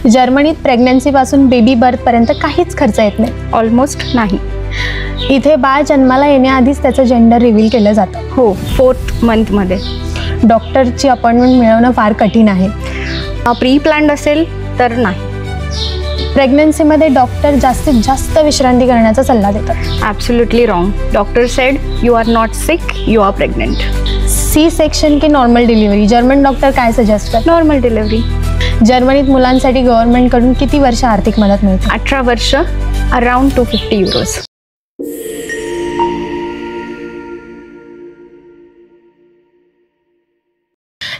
जर्मनीत प्रेग्नन्सीपासून बेबी बर्थपर्यंत काहीच खर्च येत नाही, ऑलमोस्ट नाही. इथे बाळ जन्माला येण्याआधीच त्याचं जेंडर रिव्हील केलं जातं. हो, 4th मंथमध्ये. डॉक्टरची अपॉइंटमेंट मिळवणं फार कठीण आहे. प्री प्लॅन्ड असेल तर नाही. प्रेग्नन्सीमध्ये डॉक्टर जास्तीत जास्त विश्रांती करण्याचा सल्ला देतात. Absolutely wrong. Doctor said you are not sick, you are pregnant. C section की नॉर्मल डिलिव्हरी, जर्मन डॉक्टर काय सजेस्ट करतात? Normal delivery. जर्मनीत मुलांसाठी गव्हर्नमेंटकडून किती वर्ष आर्थिक मदत मिळते? 18 वर्ष, अराउंड 250 युरोज.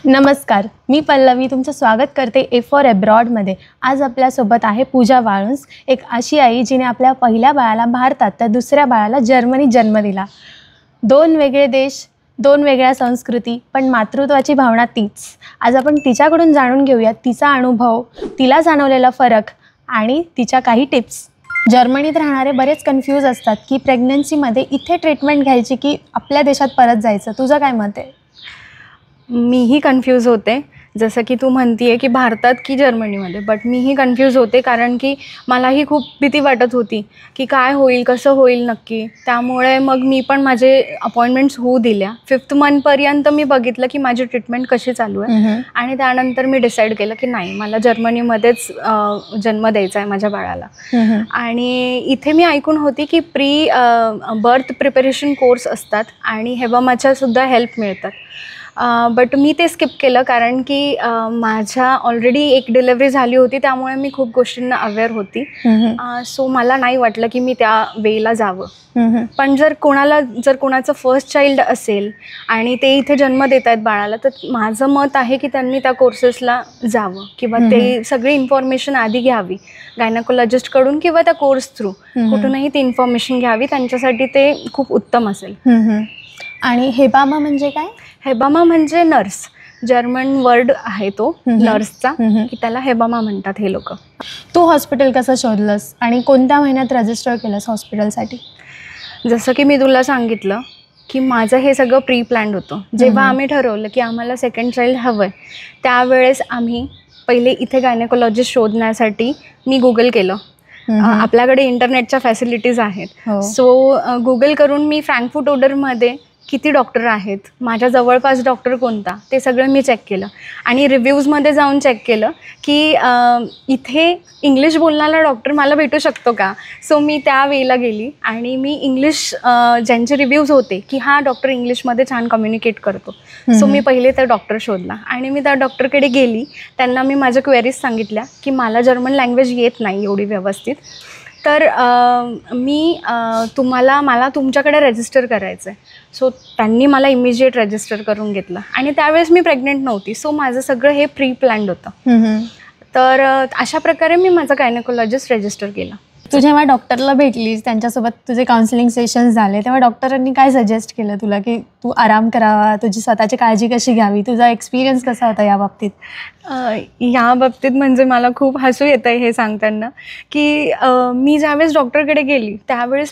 नमस्कार, मी पल्लवी तुमचं स्वागत करते ए फॉर अब्रॉडमध्ये. आज आपल्यासोबत आहे पूजा वाळुंज, एक अशी आई जिने आपल्या पहिल्या बाळाला भारतात तर दुसऱ्या बाळाला जर्मनीत जन्म दिला. 2 वेगळे देश, 2 वेगळ्या संस्कृती, पण मातृत्वाची भावना तीच. आज आपण तिच्याकडून जाणून घेऊया तिचा अनुभव, तिला जाणवलेला फरक आणि तिच्या काही टिप्स. जर्मनीत राहणारे बरेच कन्फ्यूज असतात की प्रेग्नन्सीमध्ये इथे ट्रीटमेंट घ्यायची की आपल्या देशात परत जायचं. तुझं काय मत आहे? मीही कन्फ्यूज होते, जसं की तू म्हणतीये की भारतात की जर्मनीमध्ये. बट मीही कन्फ्यूज होते कारण की मलाही खूप भीती वाटत होती की काय होईल, कसं होईल नक्की. त्यामुळे मग मी पण माझे अपॉइंटमेंट्स होऊ दिल्या. 5th मंथपर्यंत मी बघितलं की माझी ट्रीटमेंट कशी चालू आहे आणि त्यानंतर मी डिसाईड केलं की नाही, मला जर्मनीमध्येच जन्म द्यायचा आहे माझ्या बाळाला. आणि इथे मी ऐकून होती की बर्थ प्रिपरेशन कोर्स असतात आणि हेबामाच्यासुद्धा हेल्प मिळतात. बट मी ते स्किप केलं कारण की माझ्या ऑलरेडी एक डिलेवरी झाली होती, त्यामुळे मी खूप गोष्टींना अवेअर होती. सो मला नाही वाटलं की मी त्या वेला जावं. पण जर कोणाचं फर्स्ट चाइल्ड असेल आणि ते इथे जन्म देत आहेत बाळाला, तर माझं मत आहे की त्यांनी त्या कोर्सेसला जावं किंवा ते सगळी इन्फॉर्मेशन आधी घ्यावी गायनेकोलॉजिस्टकडून किंवा त्या कोर्स थ्रू कुठूनही ती इन्फॉर्मेशन घ्यावी. त्यांच्यासाठी ते खूप उत्तम असेल. आणि हेबामा म्हणजे काय? हेबामा म्हणजे नर्स. जर्मन वर्ड आहे तो नर्सचा, की त्याला हेबामा म्हणतात हे लोक. तू हॉस्पिटल कसं शोधलंस आणि कोणत्या महिन्यात रजिस्टर केलंस हॉस्पिटलसाठी? जसं की मी तुला सांगितलं की माझं हे सगळं प्री प्लॅन्ड होतं. जेव्हा आम्ही ठरवलं की आम्हाला सेकंड चाइल्ड हवं आहे, त्यावेळेस आम्ही पहिले इथे गायनेकोलॉजिस्ट शोधण्यासाठी मी गुगल केलं. आपल्याकडे इंटरनेटच्या फॅसिलिटीज आहेत. सो गुगल करून मी फ्रँकफुर्ट ओडरमध्ये किती डॉक्टर आहेत, माझ्या जवळपास डॉक्टर कोणता, ते सगळं मी चेक केलं. आणि रिव्ह्यूजमध्ये जाऊन चेक केलं की इथे इंग्लिश बोलणारा डॉक्टर मला भेटू शकतो का. सो मी त्या वेला गेली आणि मी इंग्लिश ज्यांचे रिव्ह्यूज होते की हा डॉक्टर इंग्लिशमध्ये छान कम्युनिकेट करतो, सो मी पहिले त्या डॉक्टर शोधला आणि मी त्या डॉक्टरकडे गेली. त्यांना मी माझ्या क्वेरीज सांगितल्या की मला जर्मन लँग्वेज येत नाही एवढी व्यवस्थित, तर मला तुमच्याकडे रजिस्टर करायचं आहे. सो त्यांनी मला इमिजिएट रजिस्टर करून घेतलं आणि त्यावेळेस मी प्रेग्नेंट नव्हती. सो माझं सगळं हे प्री प्लॅन्ड होतं. तर अशा प्रकारे मी माझा गायनेकोलॉजिस्ट रजिस्टर केला. तू जेव्हा डॉक्टरला भेटलीस, त्यांच्यासोबत तुझे काउन्सिलिंग सेशन्स झाले, तेव्हा डॉक्टरांनी काय सजेस्ट केलं तुला की तू आराम करावा, तुझी स्वतःची काळजी कशी घ्यावी? तुझा एक्सपिरियन्स कसा होता या बाबतीत? या बाबतीत म्हणजे मला खूप हसू येतं आहे हे सांगताना की मी ज्यावेळेस डॉक्टरकडे गेली त्यावेळेस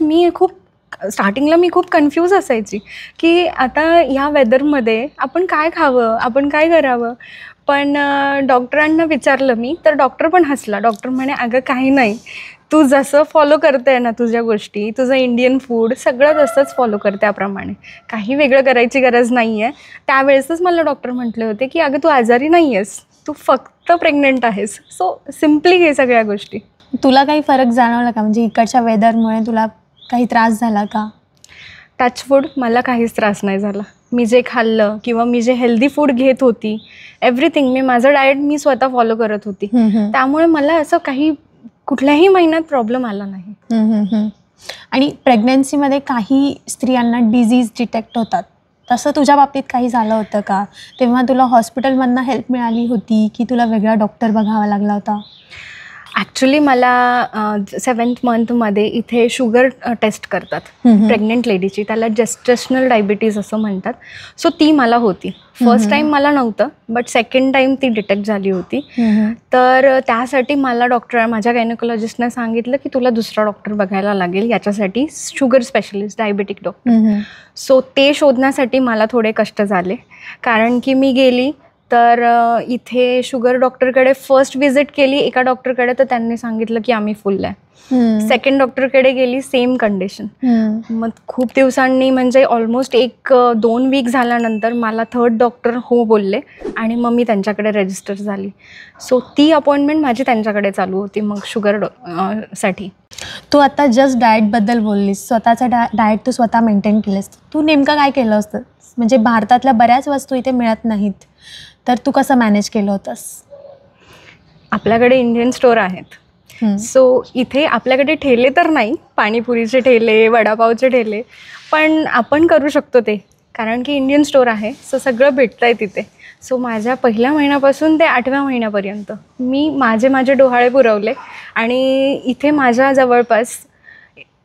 स्टार्टिंगला मी खूप कन्फ्यूज असायची की आता ह्या वेदरमध्ये आपण काय खावं, आपण काय करावं. पण डॉक्टरांना विचारलं मी, तर डॉक्टर पण हसला. डॉक्टर म्हणे, अगं काही नाही, तू जसं फॉलो करते ना तुझ्या गोष्टी, तुझं इंडियन फूड सगळं तसंच फॉलो कर, त्याप्रमाणे काही वेगळं करायची गरज नाही आहे. त्यावेळेसच मला डॉक्टर म्हटले होते की अगं तू आजारी नाही आहेस, तू फक्त प्रेग्नेंट आहेस. सो सिम्पली हे सगळ्या गोष्टी. तुला काही फरक जाणवला का? म्हणजे इकडच्या वेदरमुळे तुला काही त्रास झाला का? टचवूड, मला काहीच त्रास नाही झाला. मी जे खाल्लं किंवा मी जे हेल्दी फूड घेत होती, एव्हरीथिंग, माझं डाएट मी स्वतः फॉलो करत होती. त्यामुळे मला असं कुठल्याही महिन्यात प्रॉब्लेम आला नाही. आणि प्रेग्नन्सीमध्ये काही स्त्रियांना डिझीज डिटेक्ट होतात, तसं तुझ्या बाबतीत काही झालं होतं का? तेव्हा तुला हॉस्पिटलमधनं हेल्प मिळाली होती की तुला वेगळा डॉक्टर बघावा लागला होता? ॲक्च्युली मला 7th मंथमध्ये इथे शुगर टेस्ट करतात प्रेग्नेंट लेडीची, त्याला जेस्टेशनल डायबिटीज असं म्हणतात. सो ती मला होती. फर्स्ट टाईम मला नव्हतं, बट सेकंड टाईम ती डिटेक्ट झाली होती. तर त्यासाठी मला माझ्या गायनेकोलॉजिस्टने सांगितलं की तुला दुसरा डॉक्टर बघायला लागेल याच्यासाठी, sugar specialist, diabetic doctor. So ते शोधण्यासाठी मला थोडे कष्ट झाले कारण की मी गेली तर इथे शुगर डॉक्टरकडे फर्स्ट विजिट केली एका डॉक्टरकडे, तर त्यांनी सांगितलं की आम्ही फुल आहे. सेकंड डॉक्टरकडे गेली, सेम कंडिशन. मग खूप दिवसांनी म्हणजे ऑलमोस्ट 1-2 वीक झाल्यानंतर मला थर्ड डॉक्टर हो बोलले आणि मग मी त्यांच्याकडे रजिस्टर झाली. सो ती अपॉइंटमेंट माझी त्यांच्याकडे चालू होती मग शुगर साठी. तू आता जस्ट डाएटबद्दल बोललीस, स्वतःचा डाएट तू स्वतः मेंटेन केलेस. तू नेमकं काय केलं असतं? म्हणजे भारतातल्या बऱ्याच वस्तू इथे मिळत नाहीत, तर तू कसं मॅनेज केलं होतंस? आपल्याकडे इंडियन स्टोअर आहेत. सो इथे आपल्याकडे ठेले तर नाही, पाणीपुरीचे ठेले, वडापावचे ठेले, पण आपण करू शकतो ते, कारण की इंडियन स्टोअर आहे. सो सगळं भेटतं आहे तिथे. सो माझ्या पहिल्या महिन्यापासून ते 8व्या महिन्यापर्यंत मी माझे डोहाळे पुरवले. आणि इथे माझ्या जवळपास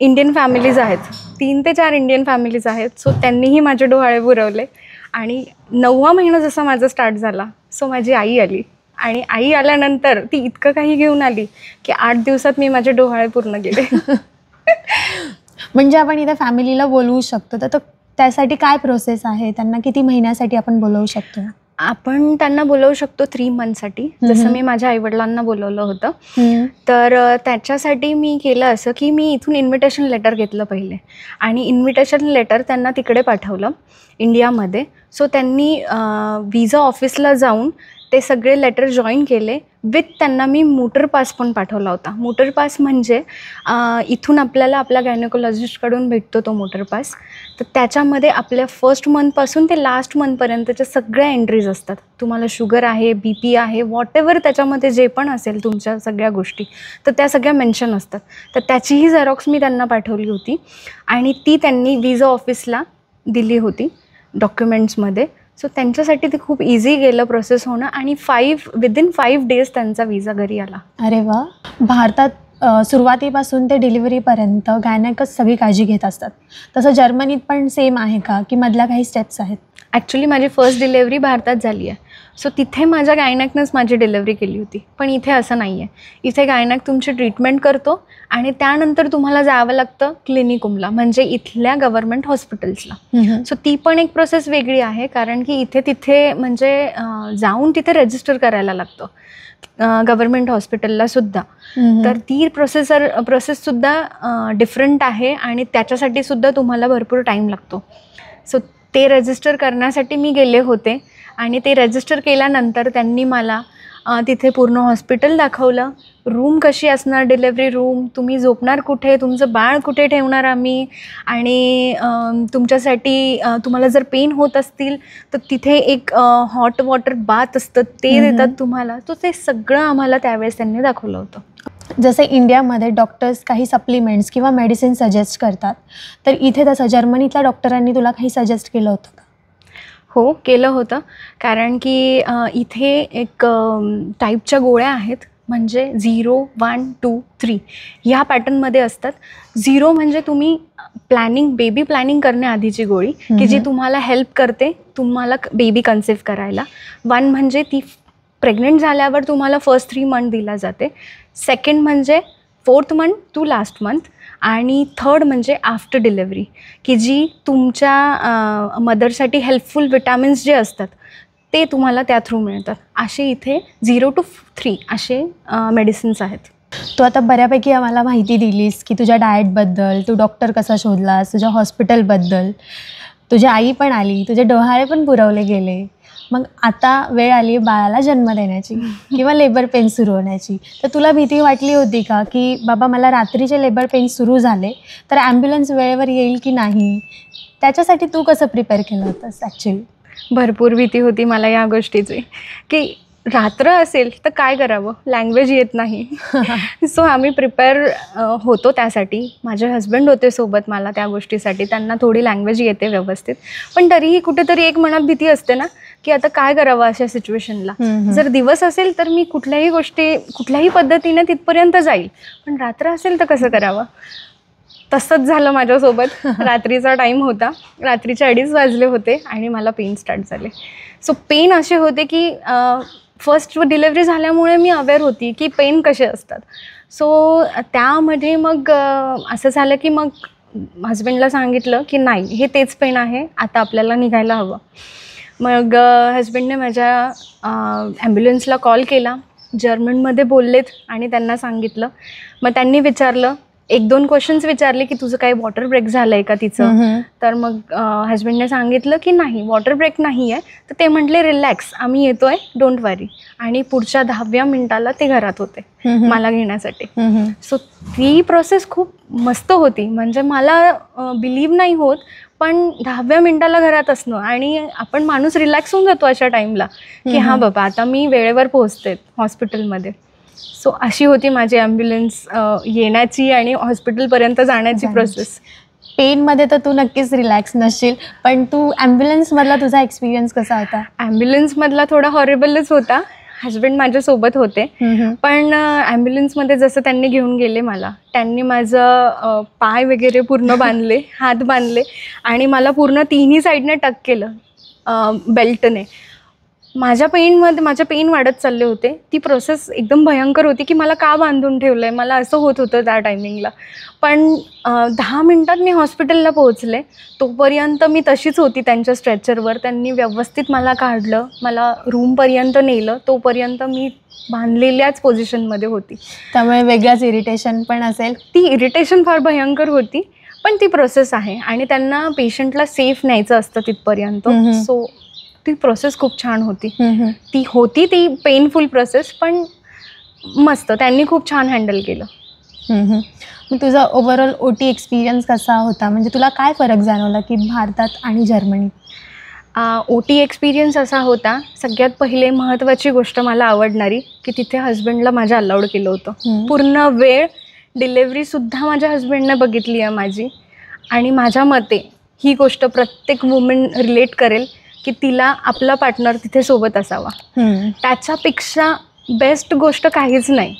इंडियन फॅमिलीज आहेत, 3 ते 4 इंडियन फॅमिलीज आहेत. सो त्यांनीही माझे डोहाळे पुरवले. आणि 9वा महिना जसा माझा स्टार्ट झाला, सो माझी आई आली. आणि आई आल्यानंतर ती इतकं काही घेऊन आली की 8 दिवसात मी माझे डोहाळे पूर्ण केले. म्हणजे आपण इथे फॅमिलीला बोलवू शकतो, तर त्यासाठी काय प्रोसेस आहे? त्यांना किती महिन्यासाठी आपण बोलवू शकतो? आपण त्यांना बोलवू शकतो 3 मंथसाठी, जसं मी माझ्या आईवडिलांना बोलवलं होतं. तर त्याच्यासाठी मी केलं असं की मी इथून इन्व्हिटेशन लेटर घेतलं पहिले, आणि इन्व्हिटेशन लेटर त्यांना तिकडे पाठवलं इंडियामध्ये. सो त्यांनी विजा ऑफिसला जाऊन ते सगळे लेटर जॉईन केले. विथ त्यांना मी मोटर पास पण पाठवला होता. मोटर पास म्हणजे इथून आपल्याला आपल्या गायनेकोलॉजिस्टकडून भेटतो तो मोटर पास. तर त्याच्यामध्ये आपल्या फर्स्ट मंथपासून ते लास्ट मंथपर्यंतच्या सगळ्या एंट्रीज असतात. तुम्हाला शुगर आहे, BP आहे, वॉटेवर त्याच्यामध्ये जे पण असेल तुमच्या सगळ्या गोष्टी, तर त्या सगळ्या मेन्शन असतात. तर त्याचीही झेरॉक्स मी त्यांना पाठवली होती आणि ती त्यांनी विजा ऑफिसला दिली होती डॉक्युमेंट्समध्ये. सो त्यांच्यासाठी ते खूप इझी गेलं प्रोसेस होणं, आणि विदिन 5 डेज त्यांचा विजा घरी आला. अरे वा. भारतात सुरुवातीपासून ते डिलिव्हरीपर्यंत गायनेकच सगळी काळजी घेत असतात. तसं जर्मनीत पण सेम आहे का, की मधल्या काही स्टेप्स आहेत? ॲक्च्युली माझी फर्स्ट डिलेव्हरी भारतात झाली आहे. सो तिथे माझ्या गायनॅकनंच माझी डिलेव्हरी केली होती. पण इथे असं नाही आहे. इथे गायनॅक तुमची ट्रीटमेंट करतो आणि त्यानंतर तुम्हाला जावं लागतं क्लिनिकमला, म्हणजे इथल्या गव्हर्मेंट हॉस्पिटल्सला. सो ती पण एक प्रोसेस वेगळी आहे, कारण की तिथे म्हणजे जाऊन तिथे रजिस्टर करायला लागतं गव्हर्मेंट हॉस्पिटलला सुद्धा. तर ती प्रोसेससुद्धा डिफरंट आहे आणि त्याच्यासाठी सुद्धा तुम्हाला भरपूर टाईम लागतो. सो ते रजिस्टर करण्यासाठी मी गेले होते, आणि ते रजिस्टर केल्यानंतर त्यांनी मला तिथे पूर्ण हॉस्पिटल दाखवलं. रूम कशी असणार, डिलेव्हरी रूम, तुम्ही झोपणार कुठे, तुमचं बाळ कुठे ठेवणार आम्ही, आणि तुमच्यासाठी तुम्हाला जर पेन होत असतील तर तिथे एक हॉट वॉटर बाथ असतं ते देतात तुम्हाला. तो ते सगळं आम्हाला त्यावेळेस त्यांनी दाखवलं होतं. जसे इंडियामध्ये डॉक्टर्स काही सप्लिमेंट्स किंवा मेडिसिन सजेस्ट करतात, तर इथे तसं जर्मनीतल्या डॉक्टरांनी तुला काही सजेस्ट केलं होतं का? हो, केलं होतं. कारण की इथे एक टाईपच्या गोळ्या आहेत, म्हणजे 0, 1, 2, 3 ह्या पॅटर्नमध्ये असतात. 0 म्हणजे तुम्ही बेबी प्लॅनिंग करण्याआधीची गोळी, की जी तुम्हाला हेल्प करते तुम्हाला बेबी कन्सीव्ह करायला. 1 म्हणजे ती प्रेग्नंट झाल्यावर तुम्हाला फर्स्ट 3 मंथ दिला जाते. सेकंड म्हणजे 4th month to last month, आणि थर्ड म्हणजे आफ्टर डिलेव्हरी, की जी तुमच्या मदरसाठी हेल्पफुल विटॅमिन्स जे असतात ते तुम्हाला त्या थ्रू मिळतात. असे इथे 0 to 3 असे मेडिसिन्स आहेत. तू आता बऱ्यापैकी आम्हाला माहिती दिलीस की तुझ्या डाएटबद्दल, तू डॉक्टर कसा शोधलास, तुझ्या हॉस्पिटलबद्दल, तुझी आई पण आली, तुझे डोहाळे पण पुरवले गेले. मग आता वेळ आली बाळाला जन्म देण्याची किंवा लेबर पेन सुरू होण्याची. तर तुला भीती वाटली होती का, की बाबा मला रात्रीचे लेबर पेन सुरू झाले तर ॲम्ब्युलन्स वेळेवर येईल की नाही? त्याच्यासाठी तू कसं प्रिपेअर केलं होतंस ॲक्च्युली? भरपूर भीती होती मला या गोष्टीची, की रात्र असेल तर काय करावं, लँग्वेज येत नाही. सो आम्ही प्रिपेअर होतो त्यासाठी. माझे हस्बंड होते सोबत मला त्या गोष्टीसाठी, त्यांना थोडी लँग्वेज येते व्यवस्थित. पण तरीही कुठेतरी एक मनात भीती असते ना, की आता काय करावं अशा सिच्युएशनला. जर दिवस असेल तर मी कुठल्याही पद्धतीने तिथपर्यंत जाईल, पण रात्र असेल तर कसं करावं. तसंच झालं माझ्यासोबत. रात्रीचा टाईम होता, रात्रीचे 2:30 वाजले होते आणि मला पेन स्टार्ट झाले. सो पेन असे होते की फर्स्ट डिलेव्हरी झाल्यामुळे मी अवेअर होती की पेन कसे असतात. सो त्यामध्ये मग असं झालं की मग हजबंडला सांगितलं की नाही, हे तेच पेन आहे, आता आपल्याला निघायला हवं. मग हजबंडने माझ्या ॲम्ब्युलन्सला कॉल केला, जर्मनमध्ये बोललेत आणि त्यांना सांगितलं. मग त्यांनी विचारलं, 1-2 क्वेश्चन्स विचारले की तुझं काही वॉटर ब्रेक झालं आहे का तिचं. तर मग हजबंडने सांगितलं की नाही, वॉटर ब्रेक नाही आहे. तर ते म्हटले रिलॅक्स, आम्ही येतो आहे, डोंट वरी. आणि पुढच्या 10व्या मिनिटाला ते घरात होते मला घेण्यासाठी. सो ती प्रोसेस खूप मस्त होती. म्हणजे मला बिलीव्ह नाही होत, पण 10व्या मिनिटाला घरात असणं आणि आपण माणूस रिलॅक्स होऊन जातो अशा टाईमला की हां बाबा आता मी वेळेवर पोहोचते हॉस्पिटलमध्ये. सो अशी होती माझी ॲम्ब्युलन्स येण्याची आणि हॉस्पिटलपर्यंत जाण्याची प्रोसेस. पेनमध्ये तर तू नक्कीच रिलॅक्स नसशील, पण तू ॲम्ब्युलन्समधला तुझा एक्सपिरियन्स कसा होता? ॲम्ब्युलन्समधला थोडा हॉरेबलच होता. हजबंड माझ्यासोबत होते, पण ॲम्ब्युलन्समध्ये जसं त्यांनी घेऊन गेले मला, त्यांनी माझं पाय वगैरे पूर्ण बांधले, हात बांधले आणि मला पूर्ण तिन्ही साईडने टक केलं बेल्टने. माझ्या पेन वाढत चालले होते. ती प्रोसेस एकदम भयंकर होती की मला का बांधून ठेवलं आहे, मला असं होत होतं त्या टायमिंगला. पण 10 मिनटात मी हॉस्पिटलला पोहोचले. तोपर्यंत मी तशीच होती त्यांच्या स्ट्रेचरवर. त्यांनी व्यवस्थित मला काढलं, मला रूमपर्यंत नेलं. तोपर्यंत मी बांधलेल्याच पोझिशनमध्ये होती. त्यामुळे वेगळाच इरिटेशन पण असेल. ती इरिटेशन फार भयंकर होती, पण ती प्रोसेस आहे आणि त्यांना पेशंटला सेफ न्यायचं असतं तिथपर्यंत. सो ती प्रोसेस खूप छान होती. ती पेनफुल प्रोसेस, पण मस्त. त्यांनी खूप छान हँडल केलं. मग तुझा ओव्हरऑल OT एक्सपिरियन्स कसा होता? म्हणजे तुला काय फरक जाणवला की भारतात आणि जर्मनीत? OT एक्सपिरियन्स असा होता, सगळ्यात पहिले महत्त्वाची गोष्ट मला आवडणारी की तिथे हजबंडला माझ्या अलाउड केलं होतं. पूर्ण वेळ डिलेव्हरीसुद्धा माझ्या हजबंडने बघितली आहे माझी. आणि माझ्या मते ही गोष्ट प्रत्येक वुमेन रिलेट करेल की तिला आपला पार्टनर तिथे सोबत असावा. त्याच्यापेक्षा बेस्ट गोष्ट काहीच नाही.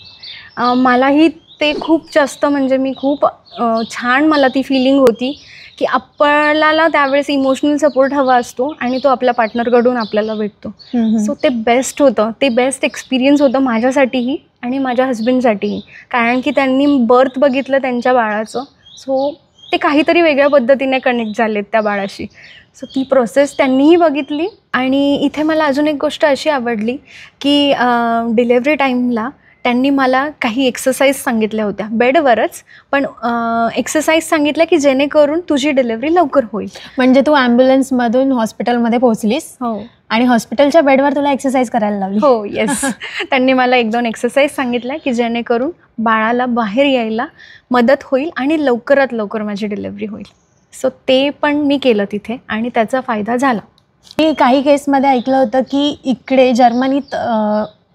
मलाही ते खूप जास्त, म्हणजे मी खूप छान, मला ती फिलिंग होती की आपल्याला त्यावेळेस इमोशनल सपोर्ट हवा असतो आणि तो आपल्या पार्टनरकडून आपल्याला भेटतो. सो ते बेस्ट होतं. ते बेस्ट एक्सपिरियन्स होतं माझ्यासाठीही आणि माझ्या हजबंडसाठीही. कारण की त्यांनी बर्थ बघितलं त्यांच्या बाळाचं. सो ते काहीतरी वेगळ्या पद्धतीने कनेक्ट झालेत त्या बाळाशी. सो ती प्रोसेस त्यांनीही बघितली. आणि इथे मला अजून एक गोष्ट अशी आवडली की डिलेव्हरी टाईमला त्यांनी मला काही एक्सरसाइज सांगितल्या होत्या बेडवरच, पण एक्सरसाइज सांगितल्या की जेणेकरून तुझी डिलेव्हरी लवकर होईल. म्हणजे तू ॲम्ब्युलन्समधून हॉस्पिटलमध्ये पोहोचलीस हो, आणि हॉस्पिटलच्या बेडवर तुला एक्सरसाइज करायला लावली? हो, येस. त्यांनी मला 1-2 एक्सरसाइज सांगितल्या की जेणेकरून बाळाला बाहेर यायला मदत होईल आणि लवकरात लवकर माझी डिलेव्हरी होईल. सो ते पण मी केलं तिथे आणि त्याचा फायदा झाला. मी काही केसमध्ये ऐकलं होतं की इकडे जर्मनीत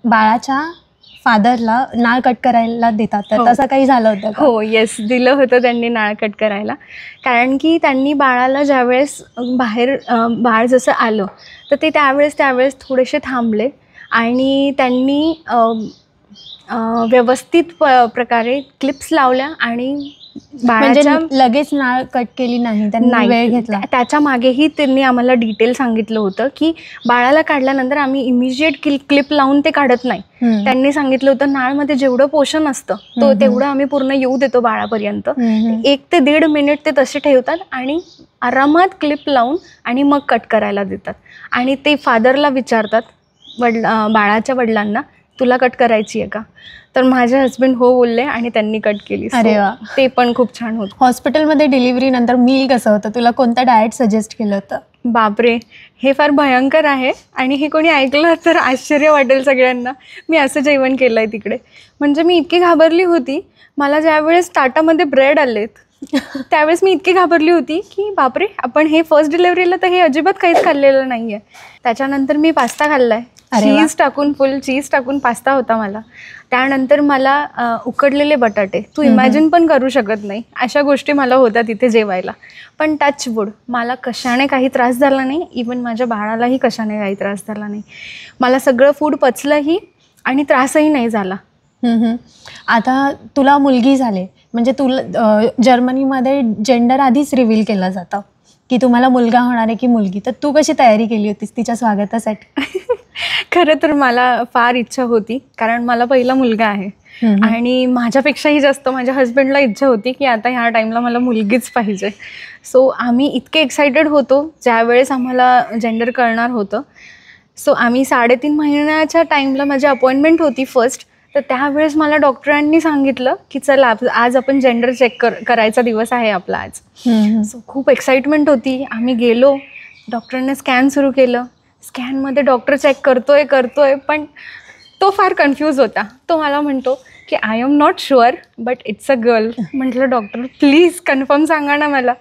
बाळाच्या फादरला नाळ कट करायला देतात, तर तसं काही झालं होतं का? हो, येस, दिलं होतं त्यांनी नाळ कट करायला. कारण की त्यांनी बाळाला ज्यावेळेस बाळ जसं आलं तर ते त्यावेळेस थोडेसे थांबले आणि त्यांनी व्यवस्थित प्रकारे क्लिप्स लावल्या आणि बाळाच्या लगेच नाळ कट केली नाही, त्यांनी वेळ घेतला. त्याच्या मागेही त्यांनी आम्हाला डिटेल सांगितलं होतं की बाळाला काढल्यानंतर आम्ही इमिजिएट क्लिप लावून ते काढत नाही. त्यांनी सांगितलं होतं नाळमध्ये जेवढं पोषण असतं तेवढं आम्ही पूर्ण येऊ देतो बाळापर्यंत. 1 ते 1.5 मिनिट ते तसे ठेवतात आणि आरामात क्लिप लावून आणि मग कट करायला देतात. आणि ते फादरला विचारतात, बाळाच्या वडिलांना, तुला कट करायची आहे का? तर माझे हजबंड हो बोलले आणि त्यांनी कट केली. अरे वा, ते पण खूप छान होतं. हॉस्पिटलमध्ये डिलिव्हरी नंतर मील कसं होतं? तुला कोणतं डाएट सजेस्ट केलं होतं? बापरे, हे फार भयंकर आहे आणि हे कोणी ऐकलं तर आश्चर्य वाटेल सगळ्यांना. मी असं जेवण केलं आहे तिकडे. म्हणजे मी इतकी घाबरली होती. मला ज्यावेळेस ताटामध्ये ब्रेड आलेत त्यावेळेस मी इतकी घाबरली होती की बापरे, आपण हे फर्स्ट डिलेव्हरीला तर हे अजिबात काहीच खाल्लेलं नाही आहे. त्याच्यानंतर मी पास्ता खाल्ला आहे. चीज टाकून, फुल चीज टाकून पास्ता होता मला. त्यानंतर मला उकडलेले बटाटे, तू इमॅजिन पण करू शकत नाही अशा गोष्टी मला होत्या तिथे जेवायला. पण टचवूड मला कशाने काही त्रास झाला नाही. इवन माझ्या बाळालाही कशाने काही त्रास झाला नाही. मला सगळं फूड पचलंही आणि त्रासही नाही झाला. आता तुला मुलगी झाली, म्हणजे तुला जर्मनीमध्ये जेंडर आधीच रिव्हील केलं जातं की तुम्हाला मुलगा होणार आहे की मुलगी. तर तू कशी तयारी केली होतीस तिच्या स्वागतासाठी? खरं तर मला फार इच्छा होती, कारण मला पहिला मुलगा आहे आणि माझ्यापेक्षाही जास्त माझ्या हस्बंडला इच्छा होती की आता ह्या टाईमला मला मुलगीच पाहिजे. सो आम्ही इतके एक्सायटेड होतो ज्यावेळेस आम्हाला जेंडर कळणार होतं. सो आम्ही 3.5 महिन्याच्या टाईमला माझी अपॉइंटमेंट होती फर्स्ट. तर त्यावेळेस मला डॉक्टरांनी सांगितलं की चला आज आपण जेंडर चेक करायचा दिवस आहे आपला आज. सो खूप एक्साइटमेंट होती. आम्ही गेलो, डॉक्टरांनी स्कॅन सुरू केलं. स्कॅनमध्ये डॉक्टर चेक करतोय पण तो फार कन्फ्यूज होता. तो मला म्हणतो की I am not sure but it's a girl. म्हटलं डॉक्टर प्लीज कन्फर्म सांगा ना मला.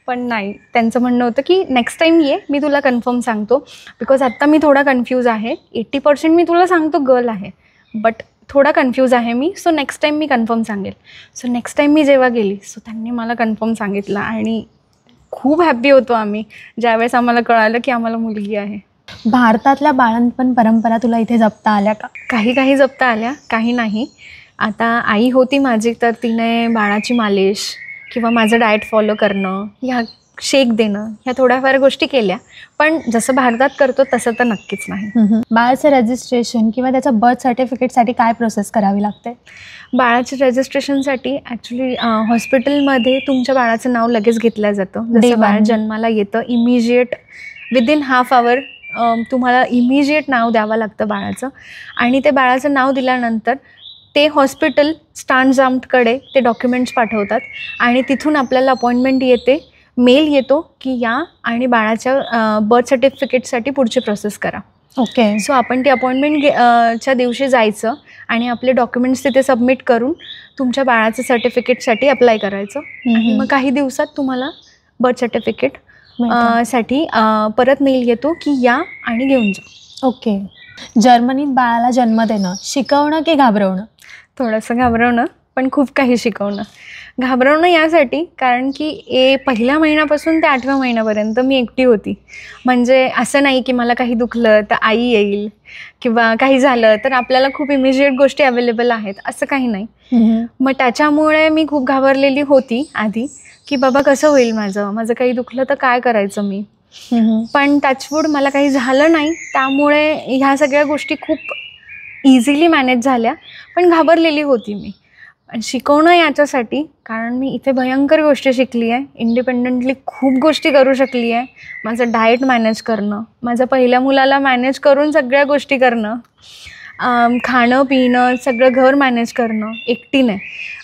पण नाही, त्यांचं म्हणणं होतं की नेक्स्ट टाईम ये, मी तुला कन्फर्म सांगतो. बिकॉज आत्ता मी थोडा कन्फ्यूज आहे. 80% मी तुला सांगतो गर्ल आहे, बट थोडा कन्फ्यूज आहे मी. सो नेक्स्ट टाईम मी कन्फर्म सांगेल. सो नेक्स्ट टाईम मी जेव्हा गेली सो त्यांनी मला कन्फर्म सांगितलं आणि खूप हॅप्पी होतो आम्ही ज्यावेळेस आम्हाला कळालं की आम्हाला मुलगी आहे. भारतातल्या बाळंतपण परंपरा तुला इथे जपता आल्या का? काही जपता आल्या, काही नाही. आता आई होती माझी, तर तिने बाळाची मालिश किंवा माझं डाएट फॉलो करणं, ह्या शेक देणं, ह्या थोड्याफार गोष्टी केल्या. पण जसं भारतात करतो तसं तर नक्कीच नाही. बाळाचं रजिस्ट्रेशन किंवा त्याचं बर्थ सर्टिफिकेटसाठी काय प्रोसेस करावी लागते? बाळाच्या रजिस्ट्रेशनसाठी ॲक्च्युली हॉस्पिटलमध्ये तुमच्या बाळाचं नाव लगेच घेतलं जातं. जसं बाळ जन्माला येतं इमिजिएट विदिन हाफ आवर तुम्हाला इमिजिएट नाव द्यावं लागतं बाळाचं. आणि ते बाळाचं नाव दिल्यानंतर ते हॉस्पिटल स्टांजाम्टकडे ते डॉक्युमेंट्स पाठवतात आणि तिथून आपल्याला अपॉइंटमेंट येते, मेल येतो की या आणि बाळाच्या बर्थ सर्टिफिकेटसाठी पुढची प्रोसेस करा. ओके. सो आपण ती अपॉइंटमेंट च्या दिवशी जायचं आणि आपले डॉक्युमेंट्स तिथे सबमिट करून तुमच्या बाळाचं सर्टिफिकेटसाठी अप्लाय करायचं. आणि मग काही दिवसात तुम्हाला बर्थ सर्टिफिकेट साठी परत मेल येतो की या आणि घेऊन जा. ओके. जर्मनीत बाळाला जन्म देणं शिकवणं की घाबरवणं? थोडंसं घाबरवणं, पण खूप काही शिकवणं. घाबरवणं यासाठी कारण की पहिल्या महिन्यापासून ते 8व्या महिन्यापर्यंत मी एकटी होती. म्हणजे असं नाही की मला काही दुखलं तर आई येईल किंवा काही झालं तर आपल्याला खूप इमिजिएट गोष्टी अवेलेबल आहेत, असं काही नाही. मग त्याच्यामुळे मी खूप घाबरलेली होती आधी की बाबा कसं होईल माझं काही दुखलं तर काय करायचं मी. पण टचवूड मला काही झालं नाही, त्यामुळे ह्या सगळ्या गोष्टी खूप इझिली मॅनेज झाल्या. पण घाबरलेली होती मी. शिकवणं याच्यासाठी कारण मी इथे भयंकर गोष्टी शिकली आहे. इंडिपेंडंटली खूप गोष्टी करू शकली आहे. माझं डाएट मॅनेज करणं, माझ्या पहिल्या मुलाला मॅनेज करून सगळ्या गोष्टी करणं, खाणं पिणं सगळं घर मॅनेज करणं एकटीने.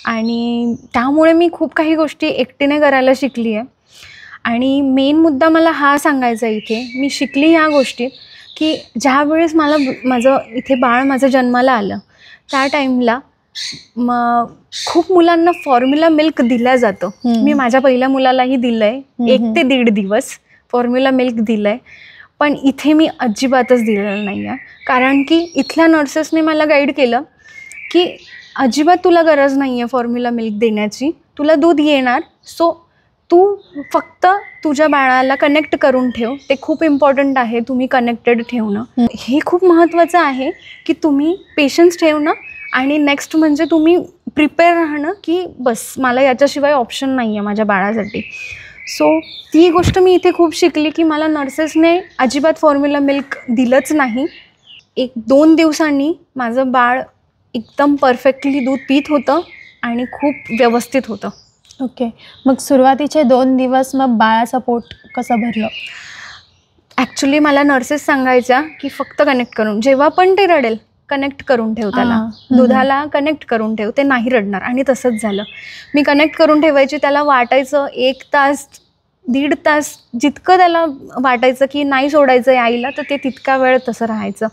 आणि त्यामुळे मी खूप काही गोष्टी एकटीने करायला शिकली आहे. आणि मेन मुद्दा मला हा सांगायचा इथे, मी शिकली ह्या गोष्टीत की ज्यावेळेस माझं इथे बाळ माझं जन्माला आलं त्या टाईमला मग खूप मुलांना फॉर्म्युला मिल्क दिलं जातं. मी माझ्या पहिल्या मुलालाही दिलं आहे 1 ते 1.5 दिवस फॉर्म्युला मिल्क दिलं आहे. पण इथे मी अजिबातच दिलेलं नाही आहे. कारण की इथल्या नर्सेसने मला गाईड केलं की अजिबात तुला गरज नाही आहे फॉर्म्युला मिल्क देण्याची, तुला दूध येणार. सो तू फक्त तुझ्या बाळाला कनेक्ट करून ठेव. ते खूप इम्पॉर्टंट आहे, तुम्ही कनेक्टेड ठेवणं. हे खूप महत्त्वाचं आहे की तुम्ही पेशन्स ठेवणं आणि नेक्स्ट म्हणजे तुम्ही प्रिपेअर राहणं की बस मला याच्याशिवाय ऑप्शन नाही आहे माझ्या बाळासाठी. सो ती गोष्ट मी इथे खूप शिकली की मला नर्सेसने अजिबात फॉर्म्युला मिल्क दिलंच नाही. 1-2 दिवसांनी माझं बाळ एकदम परफेक्टली दूध पीत होतं आणि खूप व्यवस्थित होतं. ओके. मग सुरुवातीचे 2 दिवस मग बाळाचं पोट कसं भरलं? ॲक्च्युली मला नर्सेस सांगायच्या की फक्त कनेक्ट करून, जेव्हा पण ते रडेल कनेक्ट करून ठेव त्याला, दुधाला कनेक्ट करून ठेव, ते नाही रडणार. आणि तसंच झालं. मी कनेक्ट करून ठेवायची, त्याला वाटायचं 1 तास 1.5 तास जितकं त्याला वाटायचं की नाही सोडायचं आहे आईला तर ते तितका वेळ तसं राहायचं.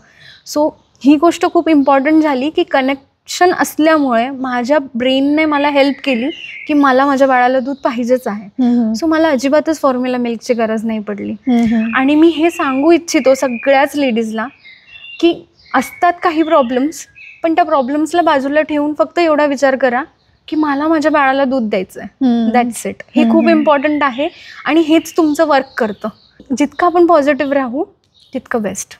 सो ही गोष्ट खूप इम्पॉर्टंट झाली की कनेक्शन असल्यामुळे माझ्या ब्रेनने मला हेल्प केली की मला माझ्या बाळाला दूध पाहिजेच आहे. सो मला अजिबातच फॉर्म्युला मिल्कची गरज नाही पडली. आणि मी हे सांगू इच्छितो सगळ्याच लेडीजला की असतात काही प्रॉब्लेम्स, पण त्या प्रॉब्लेम्सला बाजूला ठेवून फक्त एवढा विचार करा की मला माझ्या बाळाला दूध द्यायचं आहे, दॅट्स इट. हे खूप इम्पॉर्टंट आहे आणि हेच तुमचं वर्क करतं. जितकं आपण पॉझिटिव्ह राहू तितकं बेस्ट.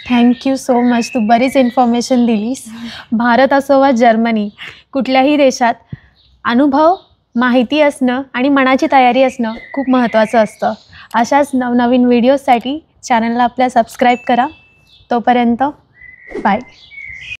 Thank you so much. तू बरीच इन्फॉर्मेशन दिलीस. भारत असो वा जर्मनी, कुठल्याही देशात अनुभव, माहिती असणं आणि मनाची तयारी असणं खूप महत्त्वाचं असतं. अशाच नवनवीन व्हिडिओजसाठी चॅनलला आपल्या सबस्क्राईब करा. तोपर्यंत बाय.